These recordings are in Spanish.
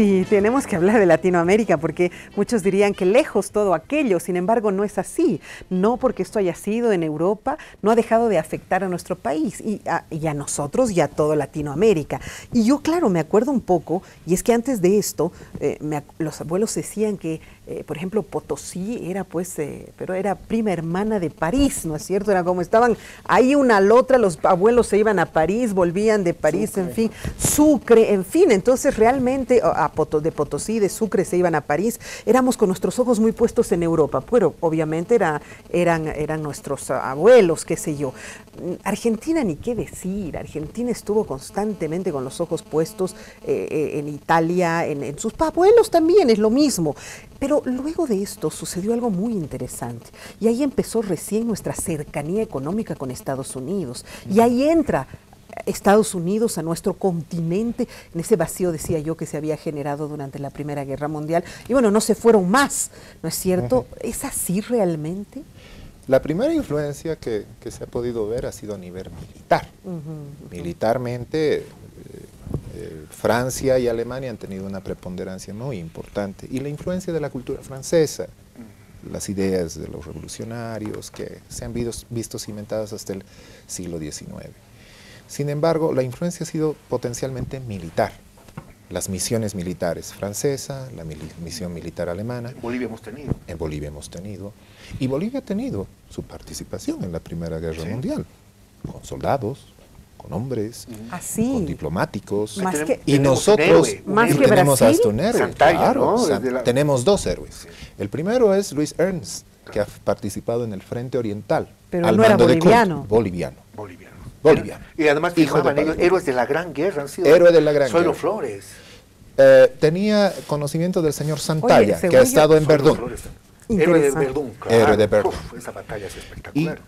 Sí, tenemos que hablar de Latinoamérica porque muchos dirían que lejos todo aquello, sin embargo no es así. No porque esto haya sido en Europa, no ha dejado de afectar a nuestro país y a nosotros y a toda Latinoamérica. Y yo, claro, me acuerdo un poco, y es que antes de esto, los abuelos decían que, por ejemplo, Potosí era pero era prima hermana de París, ¿no es cierto? Era como estaban ahí una a la otra, los abuelos se iban a París, volvían de París, en fin, Sucre, en fin, entonces realmente de Potosí, de Sucre se iban a París, éramos con nuestros ojos muy puestos en Europa, pero obviamente eran nuestros abuelos, qué sé yo. Argentina ni qué decir, Argentina estuvo constantemente con los ojos puestos en Italia, en sus abuelos también, es lo mismo. Pero luego de esto sucedió algo muy interesante y ahí empezó recién nuestra cercanía económica con Estados Unidos y ahí entra Estados Unidos a nuestro continente, en ese vacío, decía yo, que se había generado durante la Primera Guerra Mundial. Y bueno, no se fueron más, ¿no es cierto? ¿Es así realmente? La primera influencia que se ha podido ver ha sido a nivel militar. Militarmente, Francia y Alemania han tenido una preponderancia muy importante. Y la influencia de la cultura francesa, las ideas de los revolucionarios que se han visto cimentadas hasta el siglo XIX. Sin embargo, la influencia ha sido potencialmente militar. Las misiones militares francesa, la misión militar alemana. En Bolivia hemos tenido. En Bolivia hemos tenido. Y Bolivia ha tenido su participación en la Primera Guerra Mundial, con soldados, con hombres, con diplomáticos. Y nosotros tenemos hasta un héroe. Santalla, claro, ¿no? Tenemos dos héroes. El primero es Luis Ernst, que ha participado en el Frente Oriental. Pero él no era boliviano. Boliviano. Y además llamaban ellos héroes de la Gran Guerra. Han sido héroe de la Gran Guerra. Guerra. Flores. Tenía conocimiento del señor Santalla, que ha estado en Verdún. Héroe de Verdún, claro. Héroe de Verdún. Esa batalla es espectacular.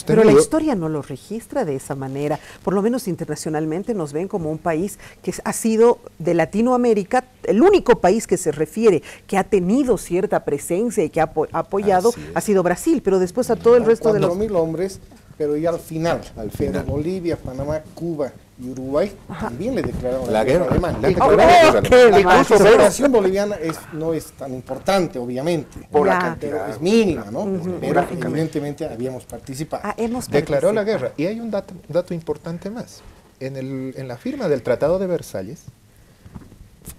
Pero la historia no lo registra de esa manera. Por lo menos internacionalmente nos ven como un país que ha sido de Latinoamérica, el único país que se refiere, que ha tenido cierta presencia y que ha apoyado, ha sido Brasil, pero después a todo el resto de los... 4.000 hombres, pero ya al final. Pero Bolivia, Panamá, Cuba y Uruguay también le declararon la guerra alemana. La Federación Boliviana no es tan importante, obviamente. Por la cantidad. Es mínima, ¿no? Pero evidentemente habíamos participado. Declaró la guerra. Y hay un dato importante más. En la firma del Tratado de Versalles,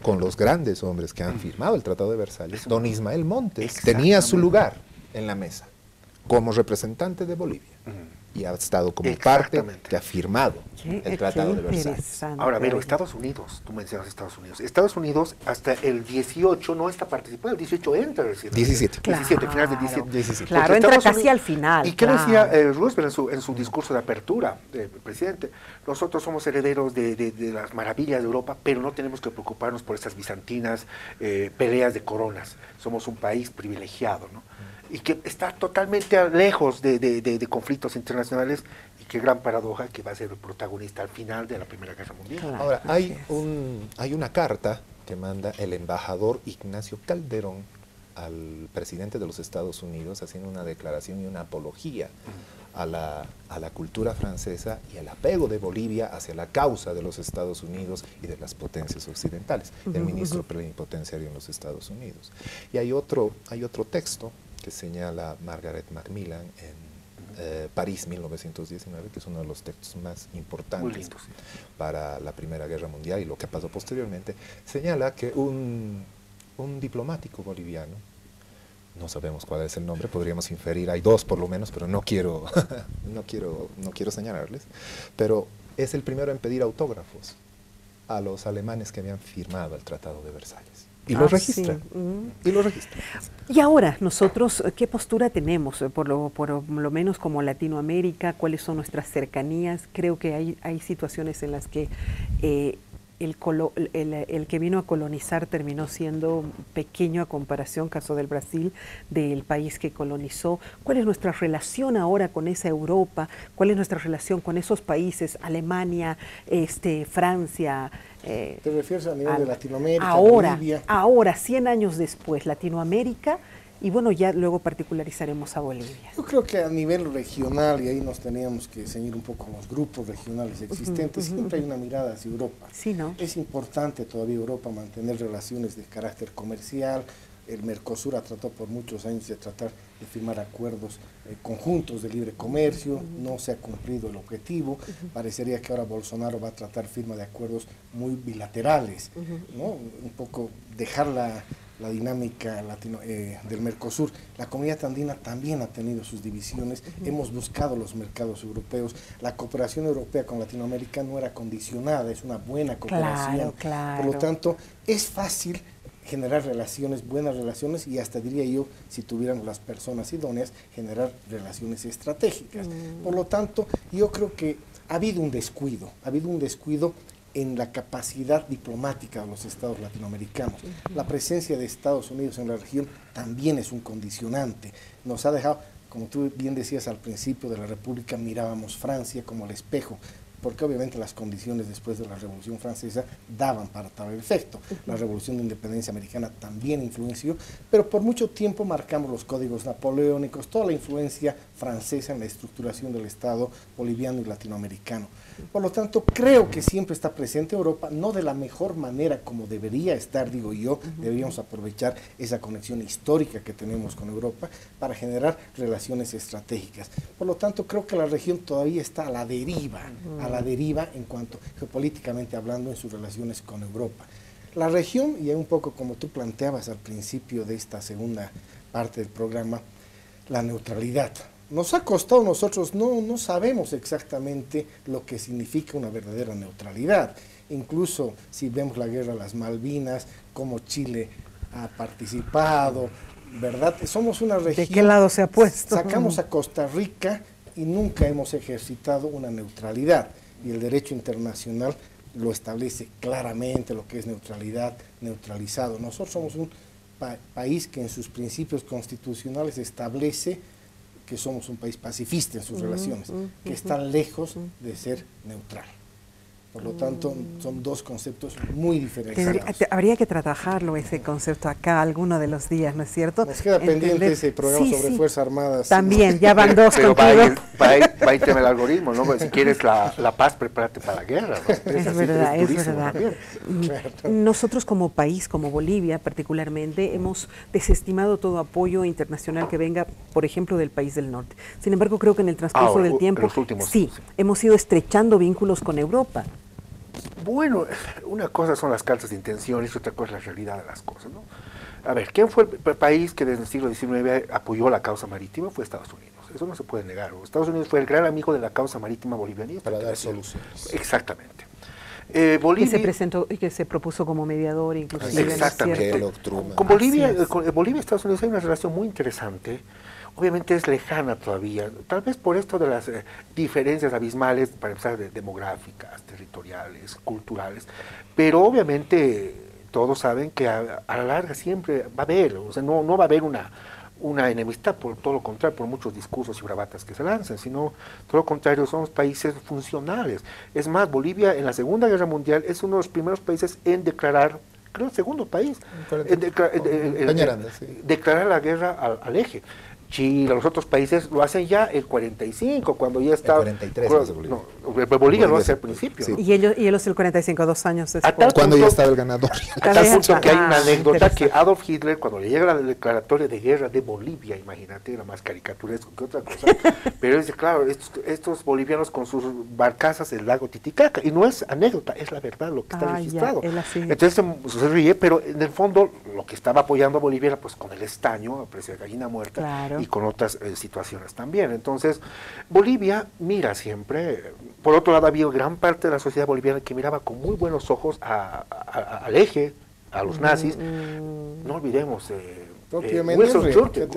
con los grandes hombres que han firmado el Tratado de Versalles, don Ismael Montes tenía su lugar en la mesa como representante de Bolivia. Y ha estado como parte que ha firmado el Tratado de Versalles. Ahora, pero Estados Unidos, tú mencionas Estados Unidos. Estados Unidos hasta el 18 no está participando, el 18 entra. 17. Claro, 17, final del 17. Claro, entra casi al final. ¿Y qué decía Roosevelt en su discurso de apertura, presidente? Nosotros somos herederos de las maravillas de Europa, pero no tenemos que preocuparnos por estas bizantinas peleas de coronas. Somos un país privilegiado, ¿no? Y que está totalmente lejos de conflictos internacionales, y qué gran paradoja que va a ser el protagonista al final de la Primera Guerra Mundial. Claro. Ahora, hay una carta que manda el embajador Ignacio Calderón al presidente de los Estados Unidos, haciendo una declaración y una apología a la cultura francesa y al apego de Bolivia hacia la causa de los Estados Unidos y de las potencias occidentales, el ministro plenipotenciario en los Estados Unidos. Y hay otro texto que señala Margaret Macmillan en París 1919, que es uno de los textos más importantes para la Primera Guerra Mundial y lo que pasó posteriormente, señala que un diplomático boliviano, no sabemos cuál es el nombre, podríamos inferir, hay dos por lo menos, pero no quiero señalarles, pero es el primero en pedir autógrafos a los alemanes que habían firmado el Tratado de Versalles. Y lo registra. Y lo registra. Y ahora, nosotros, ¿qué postura tenemos? Por lo menos como Latinoamérica, ¿cuáles son nuestras cercanías? Creo que hay situaciones en las que el que vino a colonizar terminó siendo pequeño a comparación, caso del Brasil, del país que colonizó. ¿Cuál es nuestra relación ahora con esa Europa? ¿Cuál es nuestra relación con esos países, Alemania, Francia? ¿Te refieres a nivel de Latinoamérica, ahora, Bolivia? Ahora, 100 años después, Latinoamérica Y bueno, ya luego particularizaremos a Bolivia. Yo creo que a nivel regional, y ahí nos teníamos que ceñir un poco a los grupos regionales existentes, siempre hay una mirada hacia Europa. Sí, ¿no? Es importante todavía Europa mantener relaciones de carácter comercial. El Mercosur ha tratado por muchos años de tratar de firmar acuerdos conjuntos de libre comercio, no se ha cumplido el objetivo, parecería que ahora Bolsonaro va a tratar firma de acuerdos muy bilaterales, ¿no? Un poco dejar la dinámica del Mercosur. La comunidad andina también ha tenido sus divisiones, hemos buscado los mercados europeos, la cooperación europea con Latinoamérica no era condicionada, es una buena cooperación, claro. Por lo tanto es fácil generar relaciones, buenas relaciones, y hasta diría yo, si tuviéramos las personas idóneas, generar relaciones estratégicas. Por lo tanto, yo creo que ha habido un descuido en la capacidad diplomática de los estados latinoamericanos. La presencia de Estados Unidos en la región también es un condicionante. Nos ha dejado, como tú bien decías al principio de la República, mirábamos Francia como el espejo, porque obviamente las condiciones después de la Revolución Francesa daban para tal efecto. La Revolución de Independencia Americana también influenció, pero por mucho tiempo marcamos los códigos napoleónicos, toda la influencia francesa en la estructuración del Estado boliviano y latinoamericano. Por lo tanto, creo que siempre está presente Europa, no de la mejor manera como debería estar, digo yo, deberíamos aprovechar esa conexión histórica que tenemos con Europa para generar relaciones estratégicas. Por lo tanto, creo que la región todavía está a la deriva en cuanto geopolíticamente hablando en sus relaciones con Europa. La región, y un poco como tú planteabas al principio de esta segunda parte del programa, la neutralidad. Nos ha costado, nosotros no sabemos exactamente lo que significa una verdadera neutralidad. Incluso si vemos la guerra de las Malvinas, cómo Chile ha participado, ¿verdad? Somos una región... ¿De qué lado se ha puesto? Sacamos a Costa Rica y nunca hemos ejercitado una neutralidad. Y el derecho internacional lo establece claramente, lo que es neutralidad, neutralizado. Nosotros somos un país que en sus principios constitucionales establece que somos un país pacifista en sus relaciones, que está lejos de ser neutral. Por lo tanto, son dos conceptos muy diferenciados. Habría que trabajarlo ese concepto acá alguno de los días, ¿no es cierto? Nos queda pendiente ese programa sobre Fuerzas Armadas. También, ya van dos pero contigo. va a ir tema el algoritmo, ¿no? Si quieres la paz, prepárate para la guerra, ¿no? Es verdad. Nosotros como país, como Bolivia particularmente, hemos desestimado todo apoyo internacional que venga, por ejemplo, del país del norte. Sin embargo, creo que en el transcurso del tiempo, hemos ido estrechando vínculos con Europa. Bueno, una cosa son las cartas de intenciones y otra cosa es la realidad de las cosas, ¿no? A ver, ¿quién fue el país que desde el siglo XIX apoyó la causa marítima? Fue Estados Unidos. Eso no se puede negar. Estados Unidos fue el gran amigo de la causa marítima boliviana. Para dar soluciones. Exactamente. Bolivia, que se presentó y que se propuso como mediador, inclusive. Exactamente. Con Bolivia y Estados Unidos hay una relación muy interesante. Obviamente es lejana todavía, tal vez por esto de las diferencias abismales, para empezar, demográficas, territoriales, culturales, pero obviamente todos saben que a la larga siempre va a haber, o sea, no va a haber una enemistad, por todo lo contrario, por muchos discursos y bravatas que se lancen, sino todo lo contrario, somos países funcionales. Es más, Bolivia en la Segunda Guerra Mundial es uno de los primeros países en declarar, creo el segundo país, declarar la guerra al eje. Chile, los otros países lo hacen ya el 45, cuando ya está... El 43 Bolivia. Bolivia lo hace al principio. Sí. Y ellos el 45, 2 años después. Cuando ya estaba el ganador. A tal punto que hay una anécdota que Adolf Hitler, cuando le llega la declaratoria de guerra de Bolivia, imagínate, era más caricaturesco que otra cosa, pero dice, claro, estos bolivianos con sus barcazas del lago Titicaca, y no es anécdota, es la verdad lo que está registrado. Entonces se ríe, pero en el fondo lo que estaba apoyando a Bolivia era pues con el estaño, a precio de gallina muerta, claro, y con otras situaciones también. Entonces, Bolivia mira siempre, por otro lado, había gran parte de la sociedad boliviana que miraba con muy buenos ojos al eje, a los nazis. No olvidemos, Winston Churchill.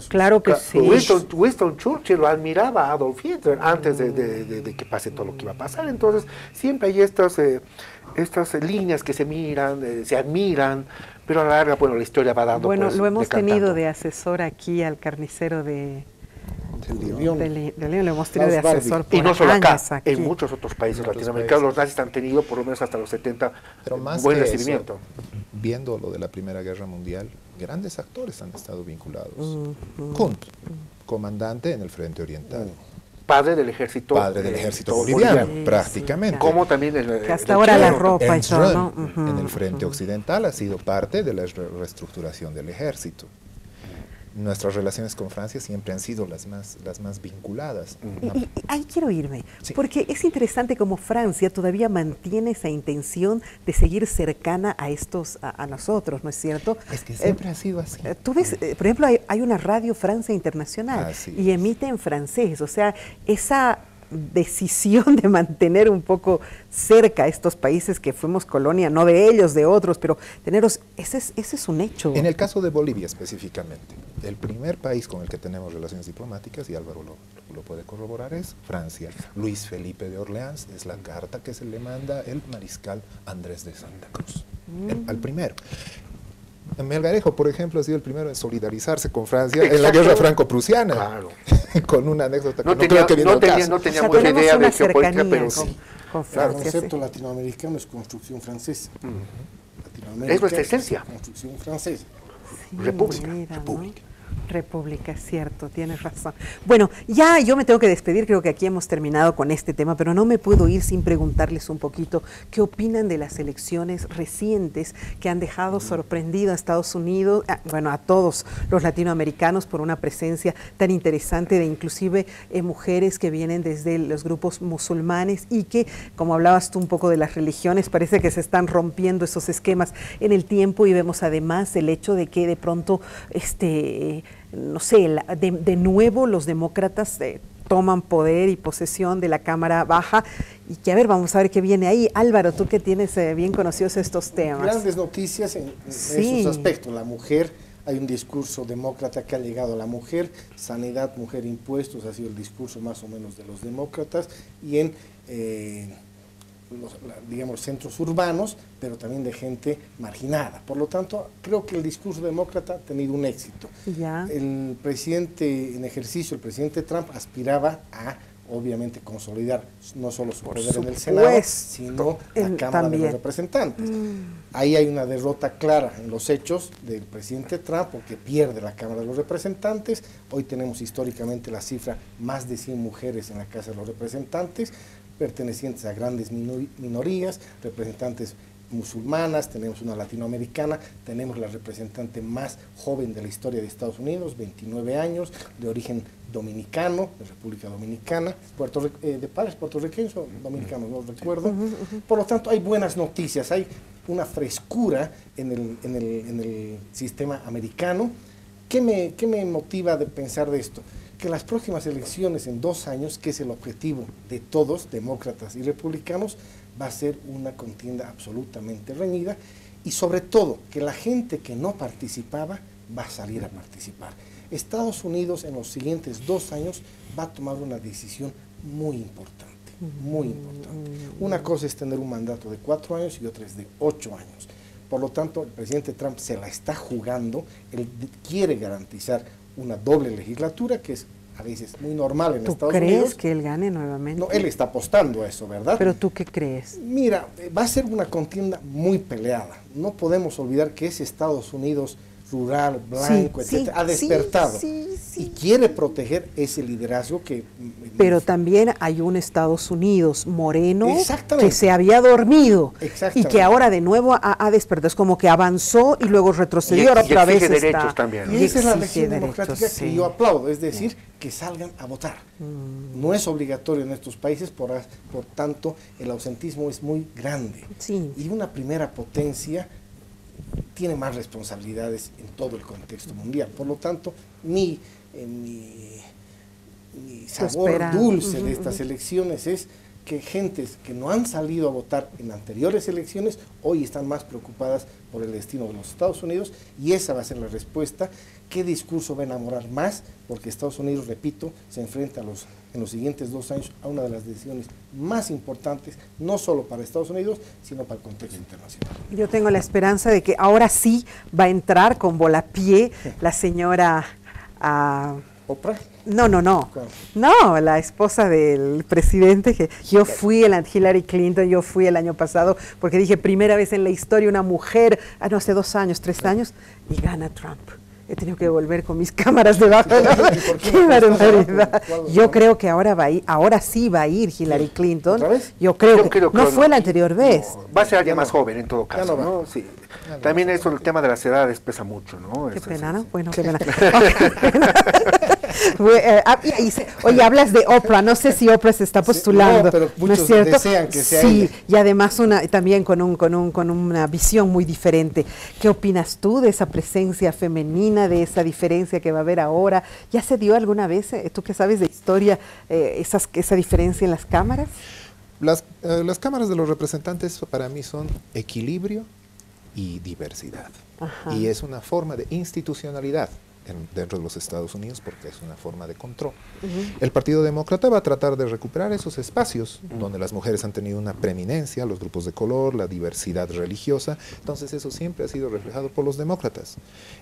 Claro que sí. Winston Churchill lo admiraba a Adolf Hitler antes de que pase todo lo que iba a pasar. Entonces, siempre hay estas líneas que se miran, se admiran, pero a la larga, bueno, la historia va dando. Bueno, pues, lo hemos tenido de asesor aquí al carnicero de León, lo hemos tenido de asesor por y no solo acá, aquí. En muchos otros países latinoamericanos los nazis han tenido por lo menos hasta los 70 buen recibimiento. viendo lo de la Primera Guerra Mundial, grandes actores han estado vinculados. Hunt, comandante en el Frente Oriental. Padre del ejército boliviano, prácticamente. Como también que hasta ahora la ropa y todo, ¿no? En el Frente Occidental ha sido parte de la reestructuración del ejército. Nuestras relaciones con Francia siempre han sido las más vinculadas. Y ahí quiero irme, Sí. porque es interesante cómo Francia todavía mantiene esa intención de seguir cercana a a nosotros, ¿no es cierto? Es que siempre ha sido así. Tú ves, por ejemplo, hay una radio Francia Internacional Así y es. emite en francés, o sea, esa decisión de mantener un poco cerca a estos países que fuimos colonia, no de ellos, de otros, pero tenerlos, ese es un hecho. En el caso de Bolivia específicamente, el primer país con el que tenemos relaciones diplomáticas, y Álvaro lo puede corroborar, es Francia. Luis Felipe de Orleans es la carta que se le manda el mariscal Andrés de Santa Cruz, al primero. Melgarejo, por ejemplo, ha sido el primero en solidarizarse con Francia en la guerra franco-prusiana, Claro. con una anécdota que No no creo que viene al caso. no tenía O sea, mucha tenemos idea una de geopolítica, cercanía pero con, sí. con El Francia. concepto sí. latinoamericano es construcción francesa. Es nuestra esencia. Construcción francesa. Sí, República. mira, ¿no? República. República, es cierto, tienes razón. Bueno, ya yo me tengo que despedir, creo que aquí hemos terminado con este tema, pero no me puedo ir sin preguntarles un poquito qué opinan de las elecciones recientes que han dejado sorprendido a Estados Unidos, a todos los latinoamericanos por una presencia tan interesante de inclusive mujeres que vienen desde los grupos musulmanes y que, como hablabas tú un poco de las religiones, parece que se están rompiendo esos esquemas en el tiempo y vemos además el hecho de que de pronto no sé, de nuevo los demócratas toman poder y posesión de la Cámara Baja y que a ver, vamos a ver qué viene ahí. Álvaro, tú que tienes bien conocidos estos temas. Grandes noticias en esos aspectos. La mujer, hay un discurso demócrata que ha llegado a la mujer, sanidad, mujer, impuestos, ha sido el discurso más o menos de los demócratas, y en digamos, centros urbanos, pero también de gente marginada. Por lo tanto, creo que el discurso demócrata ha tenido un éxito. Ya. El presidente en ejercicio, el presidente Trump, aspiraba a, obviamente, consolidar no solo su poder en el Senado, sino la Cámara de los Representantes. Ahí hay una derrota clara en los hechos del presidente Trump, porque pierde la Cámara de los Representantes. Hoy tenemos históricamente la cifra, más de 100 mujeres en la Casa de los Representantes, pertenecientes a grandes minorías, representantes musulmanas, tenemos una latinoamericana, tenemos la representante más joven de la historia de Estados Unidos, 29 años, de origen dominicano, de República Dominicana, de padres puertorriqueños o dominicanos, no recuerdo. Por lo tanto, hay buenas noticias, hay una frescura en el sistema americano. ¿Qué me motiva de pensar de esto? Que las próximas elecciones en 2 años, que es el objetivo de todos, demócratas y republicanos, va a ser una contienda absolutamente reñida y sobre todo que la gente que no participaba va a salir a participar. Estados Unidos en los siguientes 2 años va a tomar una decisión muy importante, muy importante. Una cosa es tener un mandato de 4 años y otra es de 8 años. Por lo tanto, el presidente Trump se la está jugando, él quiere garantizar una doble legislatura, que es a veces muy normal en Estados Unidos. ¿Tú crees que él gane nuevamente? No, él está apostando a eso, ¿verdad? ¿Pero tú qué crees? Mira, va a ser una contienda muy peleada. No podemos olvidar que ese Estados Unidos rural, blanco, etcétera, ha despertado y quiere proteger ese liderazgo que... Pero también hay un Estados Unidos moreno que se había dormido y que ahora de nuevo ha despertado. Es como que avanzó y luego retrocedió, ahora otra vez está... derechos también. Y esa es la lección democrática que yo aplaudo, es decir, que salgan a votar. No es obligatorio en estos países, por tanto, el ausentismo es muy grande. Y una primera potencia tiene más responsabilidades en todo el contexto mundial. Por lo tanto, mi sabor dulce de estas elecciones es que gentes que no han salido a votar en anteriores elecciones hoy están más preocupadas por el destino de los Estados Unidos, y esa va a ser la respuesta. ¿Qué discurso va a enamorar más? Porque Estados Unidos, repito, se enfrenta en los siguientes 2 años a una de las decisiones más importantes, no solo para Estados Unidos, sino para el contexto internacional. Yo tengo la esperanza de que ahora sí va a entrar con volapié la señora ¿Oprah? No. Claro. No, la esposa del presidente, que yo fui Hillary Clinton, yo fui el año pasado, porque dije, primera vez en la historia una mujer, no, hace 2 años, 3 años, y gana Trump. He tenido que volver con mis cámaras debajo. ¡Qué barbaridad! Yo creo que ahora sí va a ir Hillary Clinton. ¿Otra vez? Yo creo que no fue la anterior vez. No, va a ser alguien más joven en todo caso, no va. ¿no? Sí. También eso, el tema de las edades pesa mucho, ¿no? Qué Eso, pena, sí, ¿no? sí. Bueno, qué pena. Oye, hablas de Oprah, no sé si Oprah se está postulando, no, pero muchos ¿no es cierto? desean que sea sí, ella. y además también con una visión muy diferente. ¿Qué opinas tú de esa presencia femenina, de esa diferencia que va a haber ahora? ¿Ya se dio alguna vez, tú que sabes de historia, esa diferencia en las cámaras? Las cámaras de los representantes para mí son equilibrio y diversidad. Ajá. Y es una forma de institucionalidad dentro de los Estados Unidos porque es una forma de control. El Partido Demócrata va a tratar de recuperar esos espacios donde las mujeres han tenido una preeminencia, los grupos de color, la diversidad religiosa. Entonces eso siempre ha sido reflejado por los demócratas.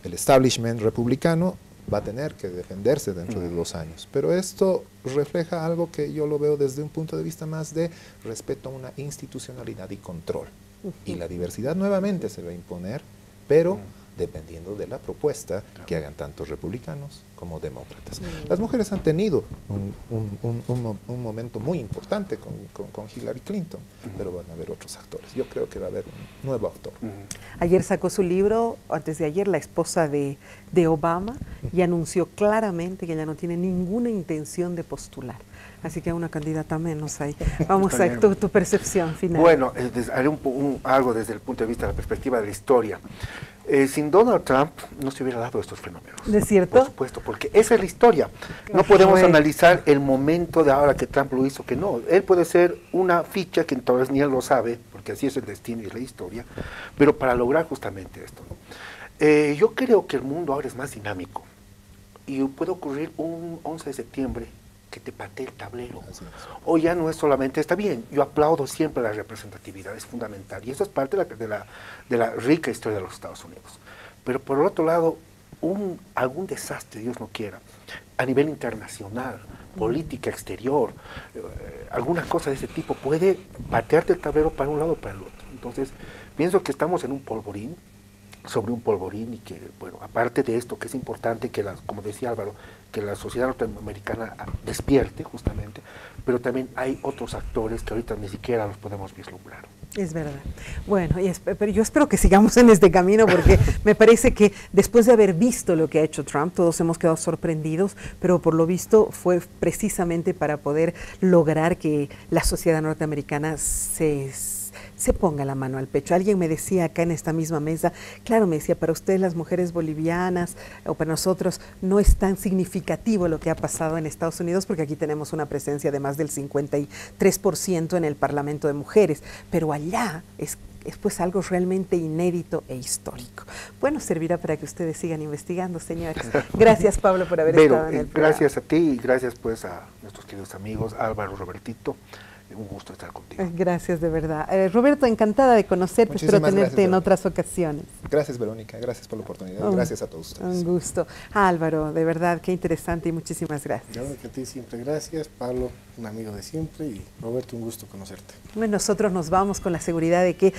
El establishment republicano va a tener que defenderse dentro de 2 años. Pero esto refleja algo que yo lo veo desde un punto de vista más de respeto a una institucionalidad y control. Y la diversidad nuevamente se va a imponer, pero dependiendo de la propuesta que hagan tanto republicanos como demócratas. Las mujeres han tenido un momento muy importante con Hillary Clinton, pero van a haber otros actores. Yo creo que va a haber un nuevo actor. Ayer sacó su libro, antes de ayer, la esposa de Obama, y anunció claramente que ella no tiene ninguna intención de postular. Así que una candidata menos ahí. Vamos a ver tu percepción final. Bueno, haré algo desde el punto de vista de la perspectiva de la historia. Sin Donald Trump no se hubiera dado estos fenómenos. ¿Es cierto? Por supuesto, porque esa es la historia. No podemos analizar el momento de ahora que Trump lo hizo, que no. Él puede ser una ficha que entonces ni él lo sabe, porque así es el destino y la historia, pero para lograr justamente esto, ¿no? Yo creo que el mundo ahora es más dinámico y puede ocurrir un 11 de septiembre que te patee el tablero. O ya no es solamente, está bien, yo aplaudo siempre la representatividad, es fundamental, y eso es parte de la rica historia de los Estados Unidos. Pero por otro lado, algún desastre, Dios no quiera, a nivel internacional, política exterior, alguna cosa de ese tipo puede patearte el tablero para un lado o para el otro. Entonces, pienso que estamos en un polvorín, sobre un polvorín, y que, bueno, aparte de esto, que es importante que, como decía Álvaro, que la sociedad norteamericana despierte justamente, pero también hay otros actores que ahorita ni siquiera los podemos vislumbrar. Es verdad. Bueno, pero yo espero que sigamos en este camino, porque me parece que después de haber visto lo que ha hecho Trump, todos hemos quedado sorprendidos, pero por lo visto fue precisamente para poder lograr que la sociedad norteamericana se ponga la mano al pecho. Alguien me decía acá en esta misma mesa, claro, me decía, para ustedes las mujeres bolivianas o para nosotros no es tan significativo lo que ha pasado en Estados Unidos, porque aquí tenemos una presencia de más del 53% en el Parlamento de mujeres, pero allá es pues algo realmente inédito e histórico. Bueno, servirá para que ustedes sigan investigando, señores. Gracias, Pablo, por haber estado en el programa. Gracias a ti y gracias pues a nuestros queridos amigos, Álvaro, Robertito. Un gusto estar contigo. Gracias, de verdad. Roberto, encantada de conocerte, espero tenerte en otras ocasiones. Gracias, Verónica, gracias por la oportunidad, gracias a todos ustedes. Un gusto. Álvaro, de verdad, qué interesante y muchísimas gracias. Verónica, a ti siempre gracias, Pablo, un amigo de siempre, y Roberto, un gusto conocerte. Bueno, nosotros nos vamos con la seguridad de que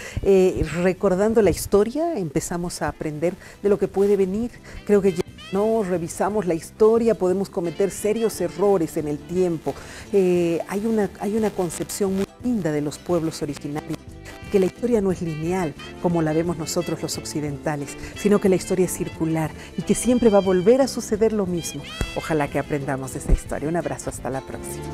recordando la historia empezamos a aprender de lo que puede venir. Creo que ya no revisamos la historia, podemos cometer serios errores en el tiempo. Hay una concepción muy linda de los pueblos originarios, que la historia no es lineal como la vemos nosotros los occidentales, sino que la historia es circular y que siempre va a volver a suceder lo mismo. Ojalá que aprendamos de esa historia. Un abrazo, hasta la próxima.